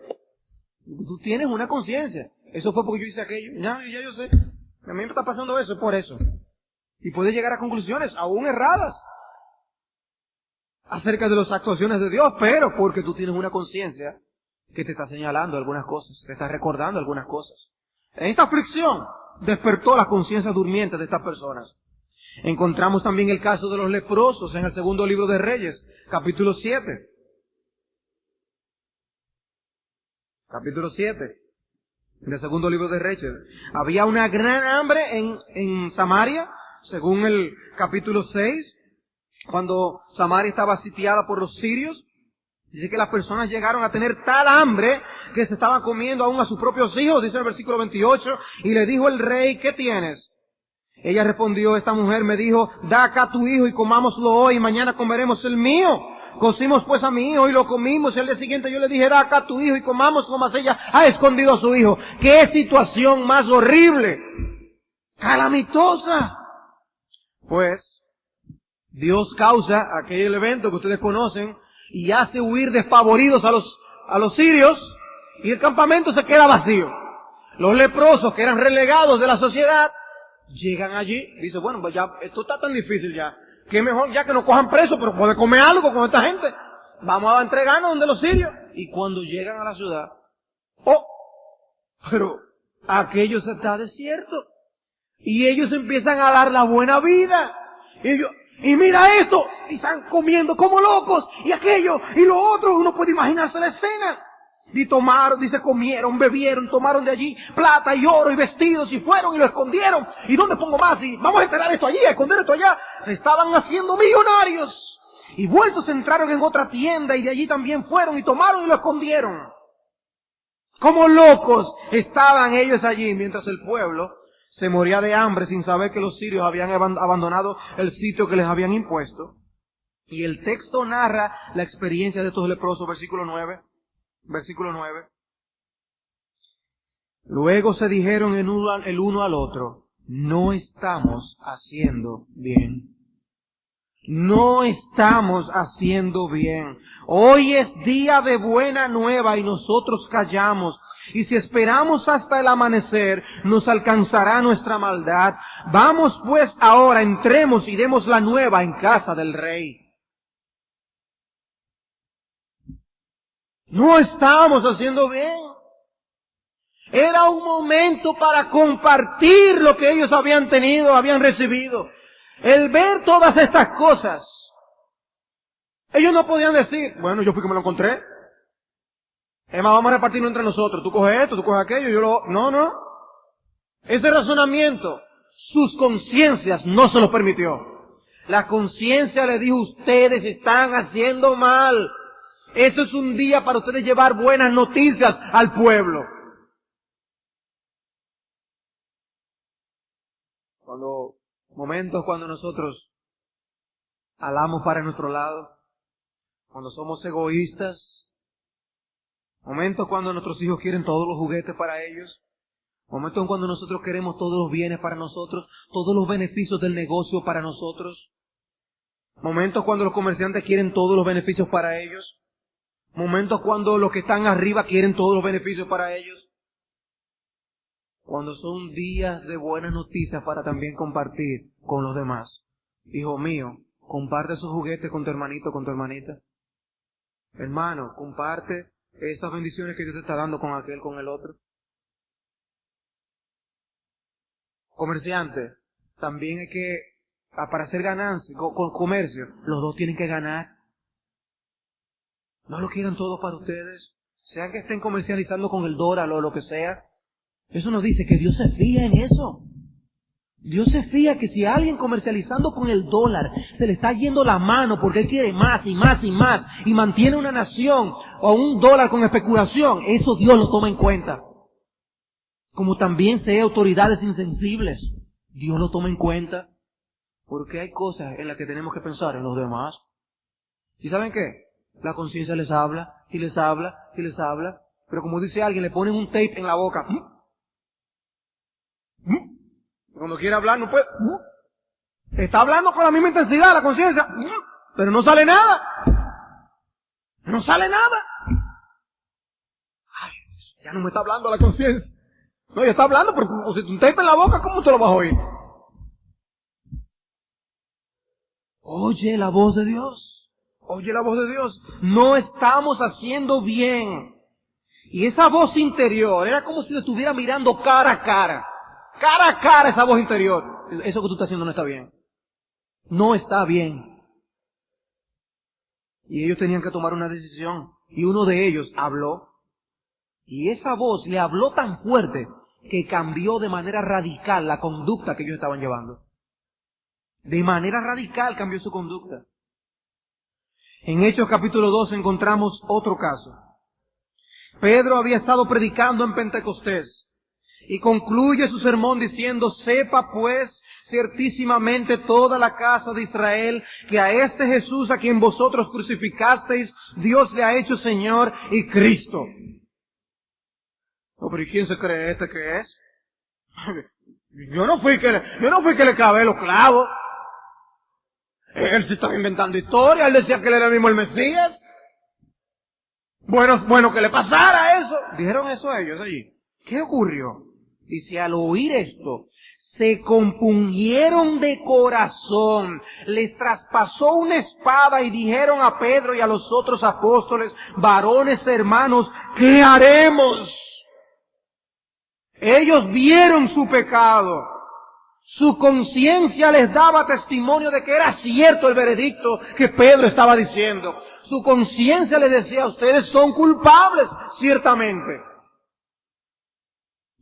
Tú tienes una conciencia. Eso fue porque yo hice aquello. Ya yo sé. A mí me está pasando eso, es por eso. Y puedes llegar a conclusiones aún erradas acerca de las actuaciones de Dios, pero porque tú tienes una conciencia que te está señalando algunas cosas, te está recordando algunas cosas. En esta aflicción despertó las conciencias durmientes de estas personas. Encontramos también el caso de los leprosos en el segundo libro de Reyes, capítulo 7. Capítulo 7 del segundo libro de Reyes. Había una gran hambre en Samaria, según el capítulo 6, cuando Samaria estaba sitiada por los sirios. Dice que las personas llegaron a tener tal hambre que se estaban comiendo aún a sus propios hijos, dice el versículo 28, y le dijo el rey, ¿qué tienes? Ella respondió, esta mujer me dijo, da acá tu hijo y comámoslo hoy, y mañana comeremos el mío. Cocimos pues a mi hijo y lo comimos, y al día siguiente yo le dije, da acá tu hijo y comámoslo, mas ella ha escondido a su hijo. ¡Qué situación más horrible! ¡Calamitosa! Pues, Dios causa aquel evento que ustedes conocen, y hace huir despavoridos a los sirios, y el campamento se queda vacío. Los leprosos, que eran relegados de la sociedad, llegan allí, dice, bueno, pues ya, esto está tan difícil ya, que mejor ya que nos cojan presos, pero poder comer algo con esta gente. Vamos a entregarnos donde los sirios. Y cuando llegan a la ciudad, pero aquello se está desierto. Y ellos empiezan a dar la buena vida. Y mira esto, y están comiendo como locos, y aquello, y lo otro, uno puede imaginarse la escena. Y tomaron, dice, comieron, bebieron, tomaron de allí plata y oro y vestidos y fueron y lo escondieron. ¿Y dónde pongo más? Y vamos a enterrar esto allí, a esconder esto allá. Se estaban haciendo millonarios. Y vueltos entraron en otra tienda y de allí también fueron y tomaron y lo escondieron. Como locos estaban ellos allí mientras el pueblo se moría de hambre sin saber que los sirios habían abandonado el sitio que les habían impuesto. Y el texto narra la experiencia de estos leprosos, versículo 9. Luego se dijeron el uno al otro, no estamos haciendo bien. No estamos haciendo bien. Hoy es día de buena nueva y nosotros callamos. Y si esperamos hasta el amanecer, nos alcanzará nuestra maldad. Vamos pues ahora, entremos y demos la nueva en casa del rey. No estamos haciendo bien. Era un momento para compartir lo que ellos habían tenido, habían recibido. El ver todas estas cosas, ellos no podían decir, bueno, yo fui que me lo encontré. Es más, vamos a repartirlo entre nosotros. Tú coges esto, tú coges aquello, yo lo... No. Ese razonamiento, sus conciencias no se lo permitió. La conciencia le dijo, ustedes están haciendo mal. Eso es un día para ustedes llevar buenas noticias al pueblo. Momentos cuando nosotros alamos para nuestro lado, cuando somos egoístas, momentos cuando nuestros hijos quieren todos los juguetes para ellos, momentos cuando nosotros queremos todos los bienes para nosotros, todos los beneficios del negocio para nosotros, momentos cuando los comerciantes quieren todos los beneficios para ellos, momentos cuando los que están arriba quieren todos los beneficios para ellos. Cuando son días de buenas noticias para también compartir con los demás. Hijo mío, comparte esos juguetes con tu hermanito, con tu hermanita. Hermano, comparte esas bendiciones que Dios te está dando con aquel, con el otro. Comerciante, también hay que, para hacer ganancia, con comercio, los dos tienen que ganar. No lo quieran todo para ustedes. Sean que estén comercializando con el dólar o lo que sea. Eso nos dice que Dios se fía en eso. Dios se fía que si alguien comercializando con el dólar se le está yendo la mano porque él quiere más y más y más y mantiene una nación o un dólar con especulación, eso Dios lo toma en cuenta. Como también si hay autoridades insensibles, Dios lo toma en cuenta. Porque hay cosas en las que tenemos que pensar en los demás. ¿Y saben qué? La conciencia les habla y les habla y les habla. Pero como dice alguien, le ponen un tape en la boca. Cuando quiere hablar no puede. Está hablando con la misma intensidad la conciencia, pero no sale nada. No sale nada. Ay, ya no me está hablando la conciencia. No, ya está hablando, pero si tú un tape en la boca, ¿cómo te lo vas a oír? Oye la voz de Dios. Oye la voz de Dios. No estamos haciendo bien. Y esa voz interior era como si lo estuviera mirando cara a cara. Cara a cara esa voz interior. Eso que tú estás haciendo no está bien. No está bien. Y ellos tenían que tomar una decisión. Y uno de ellos habló. Y esa voz le habló tan fuerte que cambió de manera radical la conducta que ellos estaban llevando. De manera radical cambió su conducta. En Hechos capítulo 2 encontramos otro caso. Pedro había estado predicando en Pentecostés. Y concluye su sermón diciendo, sepa pues ciertísimamente toda la casa de Israel que a este Jesús a quien vosotros crucificasteis, Dios le ha hecho Señor y Cristo. No, pero ¿y quién se cree este que es? Yo no fui que le clavé los clavos. Él se estaba inventando historia, él decía que él era mismo el Mesías. Bueno que le pasara eso. Dijeron eso ellos allí. ¿Qué ocurrió? Dice, al oír esto, se compungieron de corazón, les traspasó una espada y dijeron a Pedro y a los otros apóstoles, varones hermanos, ¿qué haremos? Ellos vieron su pecado, su conciencia les daba testimonio de que era cierto el veredicto que Pedro estaba diciendo. Su conciencia les decía, ustedes son culpables, ciertamente.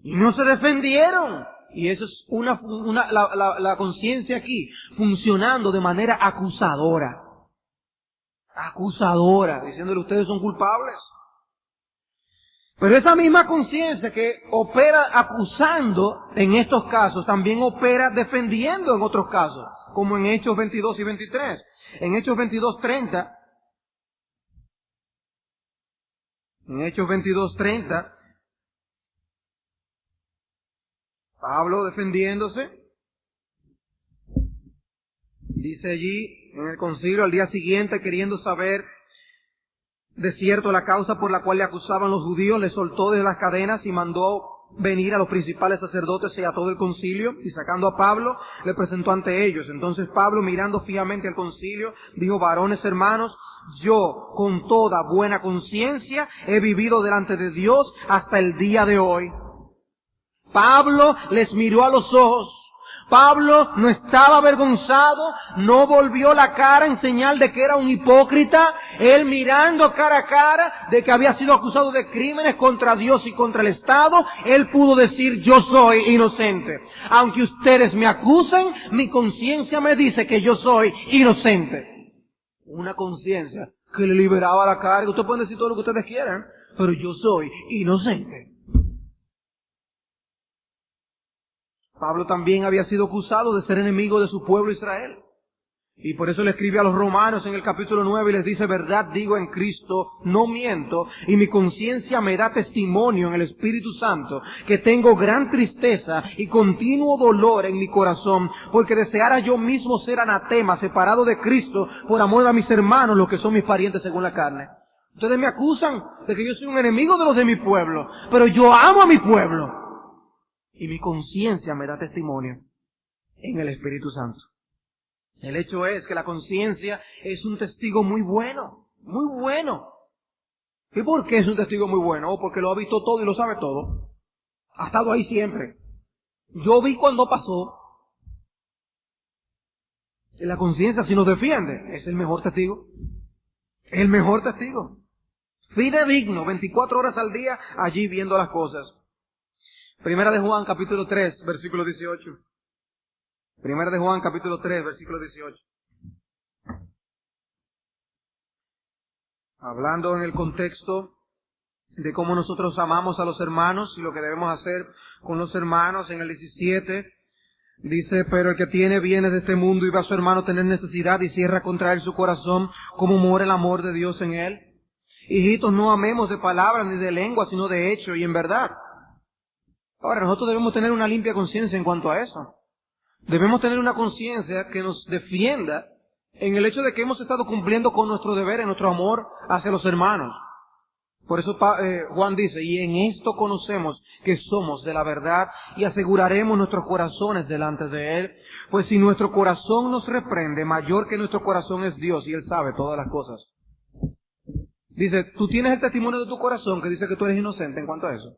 Y no se defendieron. Y eso es la conciencia aquí funcionando de manera acusadora. acusadora, diciéndole ustedes son culpables. Pero esa misma conciencia que opera acusando en estos casos, también opera defendiendo en otros casos, como en Hechos 22 y 23. En Hechos 22:30, Pablo defendiéndose, dice allí en el concilio al día siguiente, queriendo saber de cierto la causa por la cual le acusaban los judíos, le soltó de las cadenas y mandó venir a los principales sacerdotes y a todo el concilio, y sacando a Pablo, le presentó ante ellos. Entonces Pablo, mirando fijamente al concilio, dijo: varones hermanos, yo con toda buena conciencia he vivido delante de Dios hasta el día de hoy. Pablo les miró a los ojos. Pablo no estaba avergonzado, no volvió la cara en señal de que era un hipócrita. Él, mirando cara a cara de que había sido acusado de crímenes contra Dios y contra el Estado, él pudo decir: yo soy inocente. Aunque ustedes me acusen, mi conciencia me dice que yo soy inocente. Una conciencia que le liberaba la carga. Ustedes pueden decir todo lo que ustedes quieran, pero yo soy inocente. Pablo también había sido acusado de ser enemigo de su pueblo Israel. Y por eso le escribe a los romanos en el capítulo 9 y les dice: verdad digo en Cristo, no miento, y mi conciencia me da testimonio en el Espíritu Santo, que tengo gran tristeza y continuo dolor en mi corazón, porque deseara yo mismo ser anatema, separado de Cristo, por amor a mis hermanos, los que son mis parientes según la carne. Ustedes me acusan de que yo soy un enemigo de los de mi pueblo, pero yo amo a mi pueblo. Y mi conciencia me da testimonio en el Espíritu Santo. El hecho es que la conciencia es un testigo muy bueno, muy bueno. ¿Y por qué es un testigo muy bueno? Porque lo ha visto todo y lo sabe todo. Ha estado ahí siempre. Yo vi cuando pasó. Y la conciencia, si nos defiende, es el mejor testigo. El mejor testigo. Fidedigno, 24 horas al día, allí viendo las cosas. Primera de Juan, capítulo 3, versículo 18. Primera de Juan, capítulo 3, versículo 18. Hablando en el contexto de cómo nosotros amamos a los hermanos y lo que debemos hacer con los hermanos, en el 17, dice: pero el que tiene bienes de este mundo y ve a su hermano tener necesidad y cierra contra él su corazón, ¿cómo mora el amor de Dios en él? Hijitos, no amemos de palabra ni de lengua, sino de hecho y en verdad. Ahora, nosotros debemos tener una limpia conciencia en cuanto a eso. Debemos tener una conciencia que nos defienda en el hecho de que hemos estado cumpliendo con nuestro deber, en nuestro amor hacia los hermanos. Por eso Juan dice: y en esto conocemos que somos de la verdad y aseguraremos nuestros corazones delante de Él. Pues si nuestro corazón nos reprende, mayor que nuestro corazón es Dios, y Él sabe todas las cosas. Dice: tú tienes el testimonio de tu corazón que dice que tú eres inocente en cuanto a eso.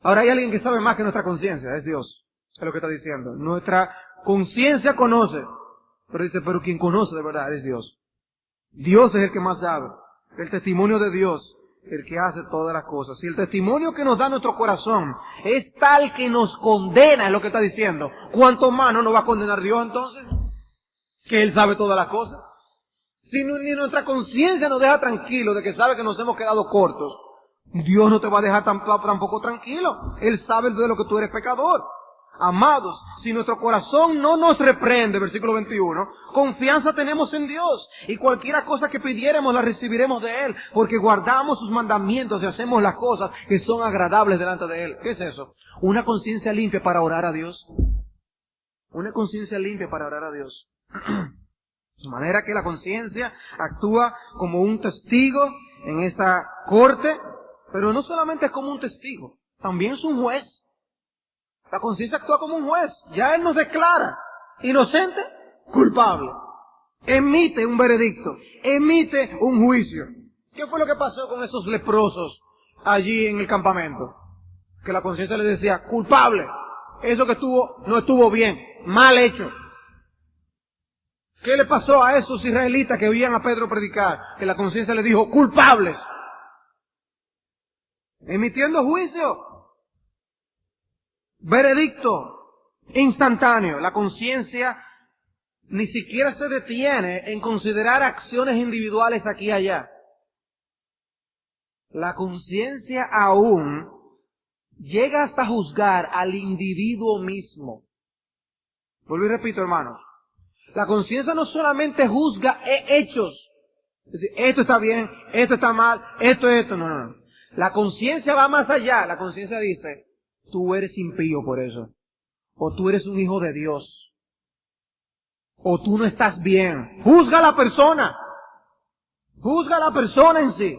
Ahora hay alguien que sabe más que nuestra conciencia, es Dios. Es lo que está diciendo. Nuestra conciencia conoce, pero dice: pero quien conoce de verdad es Dios. Dios es el que más sabe. El testimonio de Dios, el que hace todas las cosas. Si el testimonio que nos da nuestro corazón es tal que nos condena, es lo que está diciendo, ¿cuánto más no nos va a condenar Dios entonces? Que Él sabe todas las cosas. Si ni nuestra conciencia nos deja tranquilo de que sabe que nos hemos quedado cortos, Dios no te va a dejar tampoco tranquilo. Él sabe de lo que tú eres pecador. Amados, si nuestro corazón no nos reprende, versículo 21, confianza tenemos en Dios, y cualquiera cosa que pidiéremos la recibiremos de Él, porque guardamos sus mandamientos y hacemos las cosas que son agradables delante de Él. ¿Qué es eso? Una conciencia limpia para orar a Dios. Una conciencia limpia para orar a Dios. De manera que la conciencia actúa como un testigo en esta corte, pero no solamente es como un testigo, también es un juez. La conciencia actúa como un juez. Ya Él nos declara inocente, culpable. Emite un veredicto, emite un juicio. ¿Qué fue lo que pasó con esos leprosos allí en el campamento? Que la conciencia les decía: culpable. Eso que no estuvo bien, mal hecho. ¿Qué le pasó a esos israelitas que oían a Pedro predicar? Que la conciencia les dijo: culpables. Emitiendo juicio. Veredicto instantáneo. La conciencia ni siquiera se detiene en considerar acciones individuales aquí y allá. La conciencia aún llega hasta juzgar al individuo mismo. Vuelvo y repito, hermanos. La conciencia no solamente juzga hechos. Es decir, esto está bien, esto está mal, esto. No. La conciencia va más allá. La conciencia dice, tú eres impío por eso. O tú eres un hijo de Dios. O tú no estás bien. Juzga a la persona. Juzga a la persona en sí.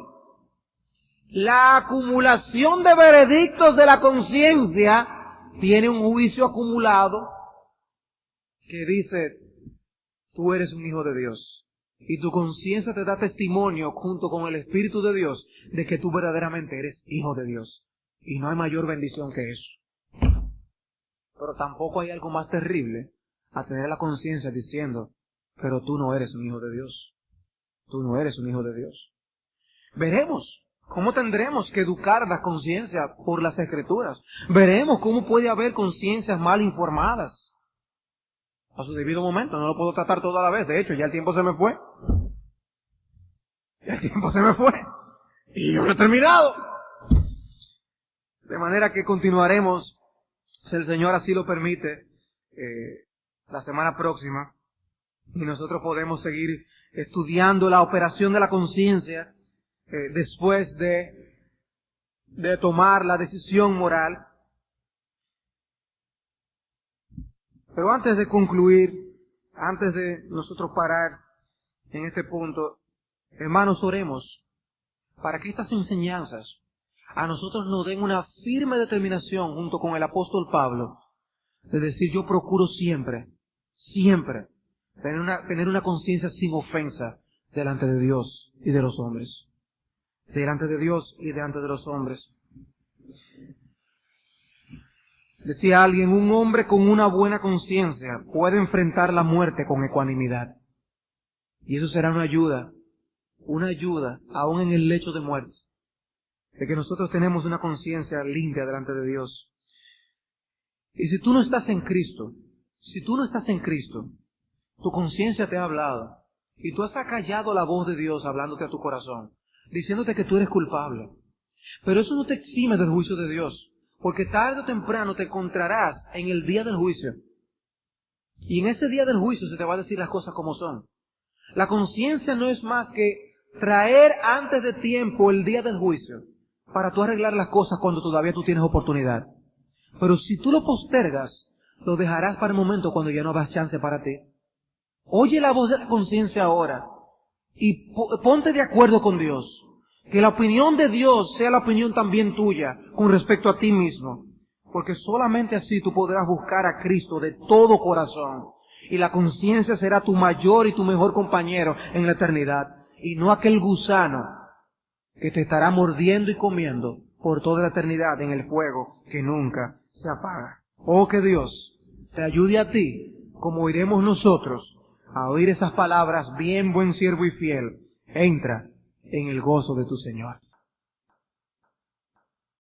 La acumulación de veredictos de la conciencia tiene un juicio acumulado que dice, tú eres un hijo de Dios. Y tu conciencia te da testimonio junto con el Espíritu de Dios de que tú verdaderamente eres hijo de Dios. Y no hay mayor bendición que eso. Pero tampoco hay algo más terrible a tener la conciencia diciendo, pero tú no eres un hijo de Dios. Tú no eres un hijo de Dios. Veremos cómo tendremos que educar la conciencia por las Escrituras. Veremos cómo puede haber conciencias mal informadas. A su debido momento, no lo puedo tratar todo a la vez. De hecho, ya el tiempo se me fue. Y yo no he terminado. De manera que continuaremos, si el Señor así lo permite, la semana próxima. Y nosotros podemos seguir estudiando la operación de la conciencia después de tomar la decisión moral. Pero antes de concluir, antes de nosotros parar en este punto, hermanos, oremos para que estas enseñanzas a nosotros nos den una firme determinación junto con el apóstol Pablo de decir, yo procuro siempre tener una conciencia sin ofensa delante de Dios y de los hombres. Delante de Dios y delante de los hombres. Decía alguien, un hombre con una buena conciencia puede enfrentar la muerte con ecuanimidad. Y eso será una ayuda aún en el lecho de muerte, de que nosotros tenemos una conciencia limpia delante de Dios. Y si tú no estás en Cristo, tu conciencia te ha hablado, y tú has acallado la voz de Dios hablándote a tu corazón, diciéndote que tú eres culpable. Pero eso no te exime del juicio de Dios, porque tarde o temprano te encontrarás en el día del juicio. Y en ese día del juicio se te va a decir las cosas como son. La conciencia no es más que traer antes de tiempo el día del juicio, para tú arreglar las cosas cuando todavía tú tienes oportunidad. Pero si tú lo postergas, lo dejarás para el momento cuando ya no habrá chance para ti. Oye la voz de la conciencia ahora y ponte de acuerdo con Dios. Que la opinión de Dios sea la opinión también tuya con respecto a ti mismo. Porque solamente así tú podrás buscar a Cristo de todo corazón. Y la conciencia será tu mayor y tu mejor compañero en la eternidad. Y no aquel gusano que te estará mordiendo y comiendo por toda la eternidad en el fuego que nunca se apaga. Oh, que Dios te ayude a ti, como oiremos nosotros, a oír esas palabras, bien buen siervo y fiel, entra en el gozo de tu Señor.